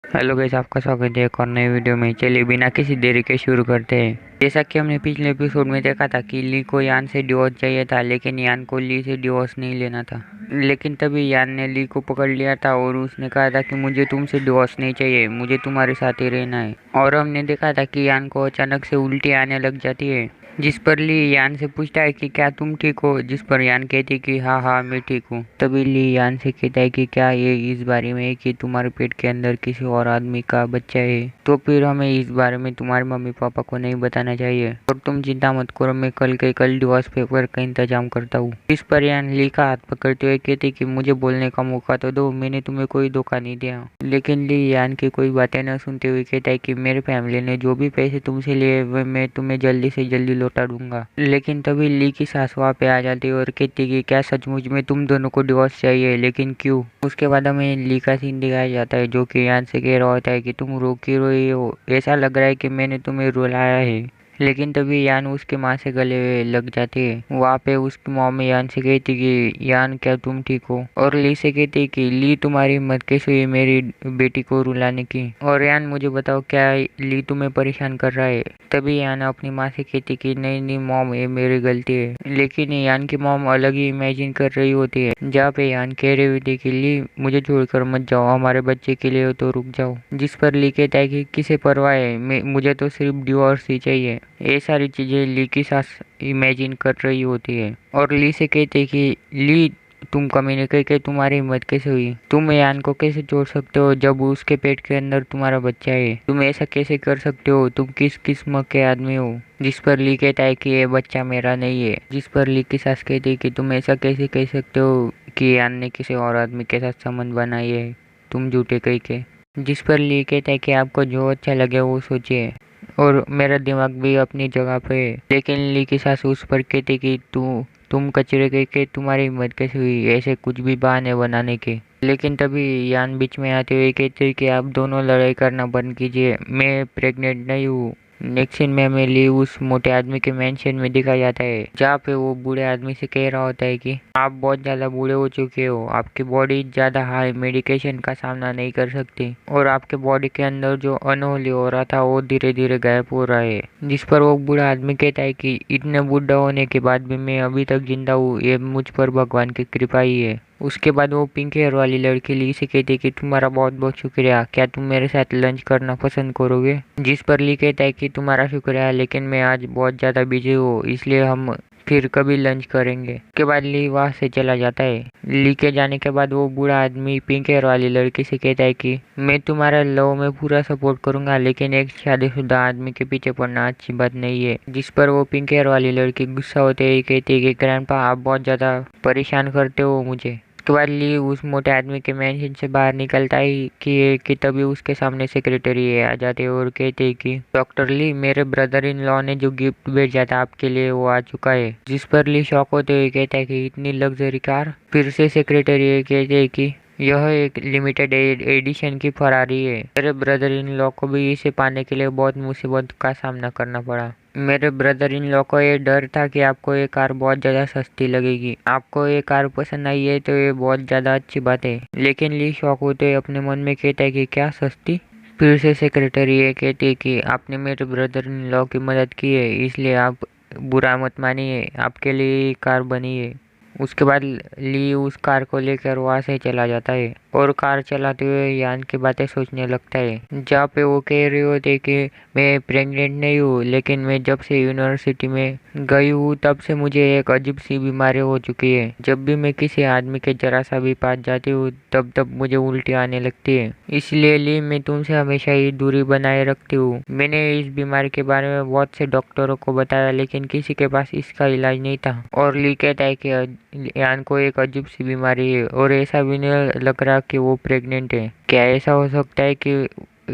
Hello guys, आपका स्वागत है एक और नए वीडियो में। चलिए बिना किसी देरी के शुरू करते हैं। जैसा कि हमने पिछले एपिसोड में देखा था कि ली को यान से डिवोर्स चाहिए था, लेकिन यान को ली से डिवोर्स नहीं लेना था। लेकिन तभी यान ने ली को पकड़ लिया था और उसने कहा था कि मुझे तुमसे डिवोर्स नहीं चाहिए, मुझे तुम्हारे साथ ही रहना है। और हमने देखा था कि यान को अचानक से उल्टी आने लग जाती है, जिस पर ली यान से पूछता है कि क्या तुम ठीक हो, जिस पर यान कहती कि हाँ हाँ मैं ठीक हूँ। तभी ली यान से कहता है कि क्या ये इस बारे में है कि तुम्हारे पेट के अंदर किसी और आदमी का बच्चा है, तो फिर हमें इस बारे में तुम्हारे मम्मी पापा को नहीं बताना चाहिए और तुम चिंता मत करो, मैं कल के कल डिवोर्स पेपर का इंतजाम करता हूँ। इस पर यान ली का हाथ पकड़ते हुए कहते कि मुझे बोलने का मौका तो दो, मैंने तुम्हें कोई धोखा नहीं दिया। लेकिन ली यान की कोई बातें न सुनते हुए कहता है कि मेरे फैमिली ने जो भी पैसे तुमसे लिए वे मैं तुम्हें जल्दी से जल्दी लौटा दूंगा। लेकिन तभी ली की सास वहाँ पे आ जाती है और कहती कि क्या सचमुच में तुम दोनों को डिवोर्स चाहिए, लेकिन क्यों। उसके बाद हमें ली का सीन दिखाया जाता है जो कि यान से कह रहा होता है कि तुम रो क्यों रही हो, ऐसा लग रहा है कि मैंने तुम्हें रुलाया है। लेकिन तभी यान उसके माँ से गले लग जाती है। वहाँ पे उसकी मॉम यान से कहती कि यान क्या तुम ठीक हो, और ली से कहती कि ली तुम्हारी हिम्मत कैसे हुई मेरी बेटी को रुलाने की, और यान मुझे बताओ क्या ली तुम्हें परेशान कर रहा है। तभी यान अपनी माँ से कहती कि नहीं नहीं मॉम, ये मेरी गलती है। लेकिन यान की मॉम अलग ही इमेजिन कर रही होती है, जहाँ पे यान कह रही होती है कि ली मुझे छोड़कर मत जाओ, हमारे बच्चे के लिए हो तो रुक जाओ। जिस पर ली कहता है कि किसे परवाह है, मुझे तो सिर्फ डिवोर्स ही चाहिए। ये सारी चीजें ली की सास इमेजिन कर रही होती है और ली से कहते कि ली तुम कमीने कह तुम्हारी हिम्मत कैसे हुई, तुम यान को कैसे छोड़ सकते हो जब उसके पेट के अंदर तुम्हारा बच्चा है, तुम ऐसा कैसे कर सकते हो, तुम किस किस्म के आदमी हो। जिस पर ली कहता है कि ये बच्चा मेरा नहीं है। जिस पर ली की सास कहती है कि तुम ऐसा कैसे कह सकते हो कि यान ने किसी और आदमी के साथ संबंध बनाई है, तुम झूठे कह के। जिस पर ली कहता है कि आपको जो अच्छा लगे वो सोचिए और मेरा दिमाग भी अपनी जगह पे है। लेकिन ली की सास उस पर कहती कि तुम कचरे के तुम्हारी हिम्मत कैसे हुई ऐसे कुछ भी बहाने बनाने के। लेकिन तभी यान बीच में आते हुए कहते कि आप दोनों लड़ाई करना बंद कीजिए, मैं प्रेग्नेंट नहीं हूँ। नेक्स्ट सीन में हमें ली उस मोटे आदमी के मेंशन में दिखाया जाता है, जहाँ पे वो बूढ़े आदमी से कह रहा होता है कि आप बहुत ज्यादा बूढ़े हो चुके हो, आपकी बॉडी ज्यादा हाई मेडिकेशन का सामना नहीं कर सकती और आपके बॉडी के अंदर जो अनहोनी हो रहा था वो धीरे धीरे गायब हो रहा है। जिस पर वो बूढ़ा आदमी कहता है कि इतने बूढ़ा होने के बाद भी मैं अभी तक जिंदा हूँ, ये मुझ पर भगवान की कृपा ही है। उसके बाद वो पिंक हेयर वाली लड़की ली से कहती है कि तुम्हारा बहुत बहुत शुक्रिया, क्या तुम मेरे साथ लंच करना पसंद करोगे। जिस पर ली कहता है कि तुम्हारा शुक्रिया, लेकिन मैं आज बहुत ज़्यादा बिजी हूँ, इसलिए हम फिर कभी लंच करेंगे। उसके बाद ली वहाँ से चला जाता है। ली के जाने के बाद वो बूढ़ा आदमी पिंक हेयर वाली लड़की से कहता है कि मैं तुम्हारा लव में पूरा सपोर्ट करूंगा, लेकिन एक शादीशुदा आदमी के पीछे पड़ना अच्छी बात नहीं है। जिस पर वो पिंक हेयर वाली लड़की गुस्सा होते ही कहती है कि ग्रैंडपा आप बहुत ज़्यादा परेशान करते हो मुझे। उसके बाद ली उस मोटे आदमी के मेंशन से बाहर निकलता है कि तभी उसके सामने सेक्रेटरी आ जाते हैं और कहते हैं कि डॉक्टर ली, मेरे ब्रदर इन लॉ ने जो गिफ्ट भेजा था आपके लिए वो आ चुका है। जिस पर ली शॉक होते हुए कहता है कि इतनी लग्जरी कार। फिर से सेक्रेटरी कहते हैं कि यह एक लिमिटेड एडिशन की फरारी है। मेरे ब्रदर इन लॉ को भी इसे पाने के लिए बहुत मुसीबत का सामना करना पड़ा। मेरे ब्रदर इन लॉ को ये डर था कि आपको ये कार बहुत ज़्यादा सस्ती लगेगी, आपको ये कार पसंद आई है तो ये बहुत ज़्यादा अच्छी बात है। लेकिन ली शॉक होते अपने मन में कहता है कि क्या सस्ती। फिर से सेक्रेटरी ये कहती है कि आपने मेरे ब्रदर इन लॉ की मदद की है, इसलिए आप बुरा मत मानिए, आपके लिए ये कार बनी है। उसके बाद ली उस कार को लेकर वहाँ से चला जाता है और कार चलाते हुए यान की बातें सोचने लगता है, जहाँ पे वो कह रही होती है कि मैं प्रेग्नेंट नहीं हूँ, लेकिन मैं जब से यूनिवर्सिटी में गई हूँ तब से मुझे एक अजीब सी बीमारी हो चुकी है। जब भी मैं किसी आदमी के जरा सा भी पास जाती हूँ तब तब मुझे उल्टी आने लगती है, इसलिए ली मैं तुमसे हमेशा ही दूरी बनाए रखती हूँ। मैंने इस बीमारी के बारे में बहुत से डॉक्टरों को बताया, लेकिन किसी के पास इसका इलाज नहीं था। और ली कहता है कि यान को एक अजीब सी बीमारी है और ऐसा भी नहीं लग रहा कि वो प्रेग्नेंट है। क्या ऐसा हो सकता है कि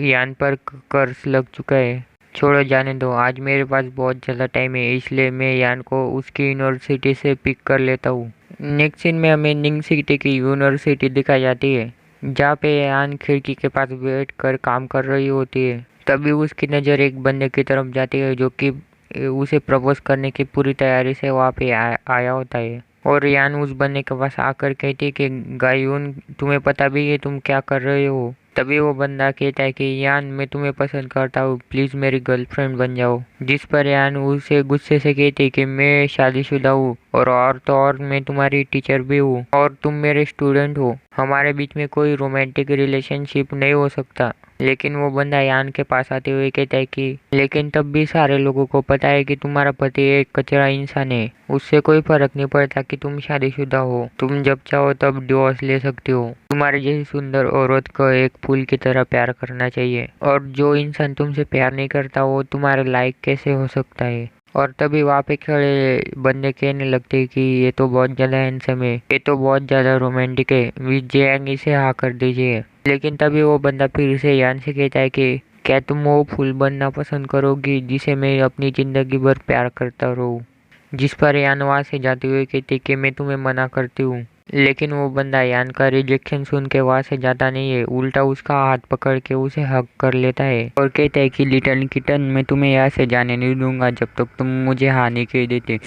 यान पर कर्ज लग चुका है। छोड़ो जाने दो, आज मेरे पास बहुत ज़्यादा टाइम है, इसलिए मैं यान को उसकी यूनिवर्सिटी से पिक कर लेता हूँ। नेक्स्ट सीन में हमें निंग सिटी की यूनिवर्सिटी दिखाई जाती है, जहाँ पे यान खिड़की के पास बैठ कर काम कर रही होती है। तभी उसकी नज़र एक बंदे की तरफ जाती है जो कि उसे प्रपोज करने की पूरी तैयारी से वहाँ पे आया होता है। और यान उस बंदे के पास आकर कहती है कि गायून तुम्हें पता भी है तुम क्या कर रहे हो। तभी वो बंदा कहता है कि यान मैं तुम्हें पसंद करता हूँ, प्लीज़ मेरी गर्लफ्रेंड बन जाओ। जिस पर यान उसे गुस्से से कहती है कि मैं शादीशुदा हूँ और तो और मैं तुम्हारी टीचर भी हूँ और तुम मेरे स्टूडेंट हो, हमारे बीच में कोई रोमांटिक रिलेशनशिप नहीं हो सकता। लेकिन वो बंदा यान के पास आते हुए कहता है कि लेकिन तब भी सारे लोगों को पता है कि तुम्हारा पति एक कचरा इंसान है, उससे कोई फर्क नहीं पड़ता कि तुम शादीशुदा हो, तुम जब चाहो तब डिवोर्स ले सकते हो। तुम्हारे जैसी सुंदर औरत को एक फूल की तरह प्यार करना चाहिए और जो इंसान तुमसे प्यार नहीं करता वो तुम्हारे लायक कैसे हो सकता है। और तभी वहाँ पे खड़े बंदे कहने लगते हैं कि ये तो बहुत ज़्यादा हैंडसम है, ये तो बहुत ज़्यादा रोमांटिक है, विजयांग इसे हाँ कर दीजिए। लेकिन तभी वो बंदा फिर से यान से कहता है कि क्या तुम वो फूल बनना पसंद करोगी जिसे मैं अपनी ज़िंदगी भर प्यार करता रहूँ। जिस पर यान वहाँ से जाते हुए कहती कि मैं तुम्हें मना करती हूँ। लेकिन वो बंदा यान का रिजेक्शन सुन के वहाँ से जाता नहीं है, उल्टा उसका हाथ पकड़ के उसे हक कर लेता है और कहता है कि लिटिल किटन, मैं तुम्हें यहाँ से जाने नहीं दूंगा जब तक तुम मुझे हाँ नहीं कह देते।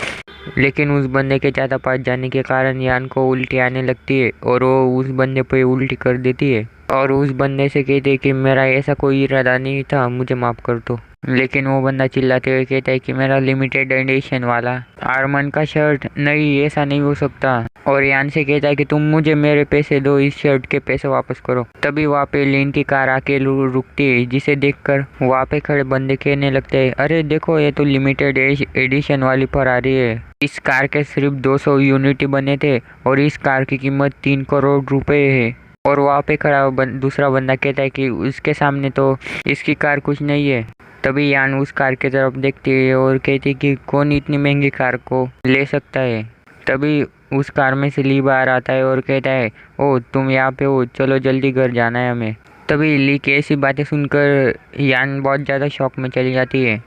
लेकिन उस बंदे के ज़्यादा पास जाने के कारण यान को उल्टी आने लगती है और वो उस बंदे पे उल्टी कर देती है और उस बंदे से कहते हैं कि मेरा ऐसा कोई इरादा नहीं था, मुझे माफ़ कर दो। लेकिन वो बंदा चिल्लाते हुए कहता है कि मेरा लिमिटेड एडिशन वाला आर्मन का शर्ट नहीं, ऐसा नहीं हो सकता। और यान से कहता है कि तुम मुझे मेरे पैसे दो, इस शर्ट के पैसे वापस करो। तभी वहाँ पे लिन की कार आके रुकती है, जिसे देखकर वहाँ पे खड़े बंदे कहने लगते हैं अरे देखो ये तो लिमिटेड एडिशन वाली फरारी है। इस कार के सिर्फ 200 यूनिट बने थे और इस कार की कीमत 3 करोड़ रुपए है। और वहाँ पे खड़ा दूसरा बंदा कहता है कि उसके सामने तो इसकी कार कुछ नहीं है। तभी यान उस कार की तरफ देखती है और कहती है कि कौन इतनी महंगी कार को ले सकता है। तभी उस कार में से ली बाहर आता है और कहता है ओ तुम यहाँ पे हो, चलो जल्दी घर जाना है हमें। तभी ली की ऐसी बातें सुनकर यान बहुत ज़्यादा शॉक में चली जाती है।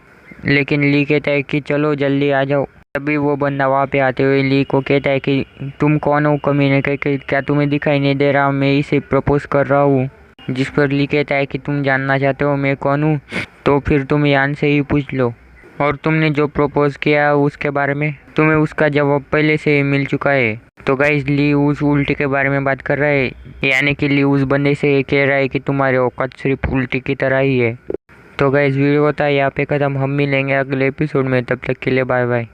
लेकिन ली कहता है कि चलो जल्दी आ जाओ। तभी वो बंदा वहाँ पे आते हुए ली को कहता है कि तुम कौन हो कमीने, क्या तुम्हें दिखाई नहीं दे रहा मैं इसे प्रपोज कर रहा हूँ। जिस पर ली कहता है कि तुम जानना चाहते हो मैं कौन हूँ, तो फिर तुम यान से ही पूछ लो और तुमने जो प्रपोज किया उसके बारे में तुम्हें उसका जवाब पहले से ही मिल चुका है। तो गाइस ली उस उल्टी के बारे में बात कर रहा है, यानी कि ली उस बंदे से ये कह रहा है कि तुम्हारे औकात सिर्फ उल्टी की तरह ही है। तो गाइस वीडियो होता है यहाँ पे ख़त्म, हम मिलेंगे अगले एपिसोड में, तब तक के लिए बाय बाय।